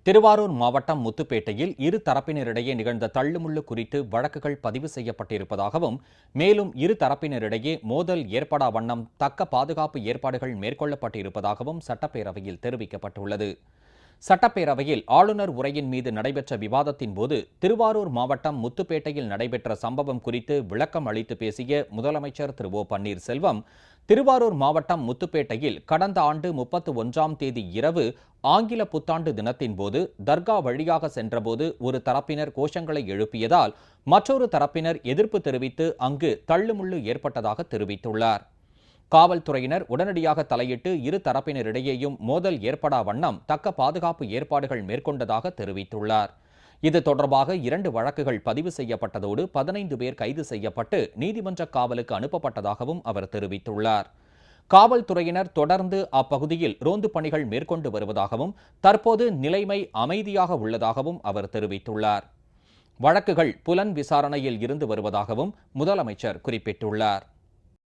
திருவாரூர் மாவட்டம் முத்துப்பேட்டையில் இரு தரப்பினரிடையே நிகழ்ந்த தள்ளுமுள்ளு குறித்து வழக்குகள் பதிவு செய்யப்பட்டிருப்பதாகவும், மேலும் இரு தரப்பினரிடையே மோதல் ஏற்படா வண்ணம் தக்க பாதுகாப்பு ஏற்பாடுகள் மேற்கொள்ளப்பட்டிருப்பதாகவும் சட்டப்பேரவையில் தெரிவிக்கப்பட்டுள்ளது. சட்டப்பேரவையில் ஆளுநர் உரையின் மீது நடைபெற்ற விவாதத்தின் போது திருவாரூர் மாவட்டம் முத்துப்பேட்டையில் நடைபெற்ற சம்பவம் குறித்து விளக்கம் அளித்து பேசிய முதலமைச்சர் திரு ஓ பன்னீர்செல்வம், திருவாரூர் மாவட்டம் முத்துப்பேட்டையில் கடந்த ஆண்டு 31ஆம் தேதி இரவு ஆங்கில புத்தாண்டு தினத்தின் போது தர்கா வழியாக சென்றபோது ஒரு தரப்பினர் கோஷங்களை எழுப்பியதால் மற்றொரு தரப்பினர் எதிர்ப்பு தெரிவித்து அங்கு தள்ளுமுள்ளு ஏற்பட்டதாக தெரிவித்துள்ளார். காவல்துறையினர் உடனடியாக தலையிட்டு இரு தரப்பினரிடையேயும் மோதல் ஏற்படா வண்ணம் தக்க பாதுகாப்பு ஏற்பாடுகள் மேற்கொண்டதாக தெரிவித்துள்ளார். இது தொடர்பாக 2 வழக்குகள் பதிவு செய்யப்பட்டதோடு 15 பேர் கைது செய்யப்பட்டு நீதிமன்ற காவலுக்கு அனுப்பப்பட்டதாகவும் அவர் தெரிவித்துள்ளார். காவல்துறையினர் தொடர்ந்து அப்பகுதியில் ரோந்து பணிகள் மேற்கொண்டு வருவதாகவும், தற்போது நிலைமை அமைதியாக உள்ளதாகவும் அவர் தெரிவித்துள்ளார். வழக்குகள் புலன் விசாரணையில் இருந்து வருவதாகவும் முதலமைச்சர் குறிப்பிட்டுள்ளார்.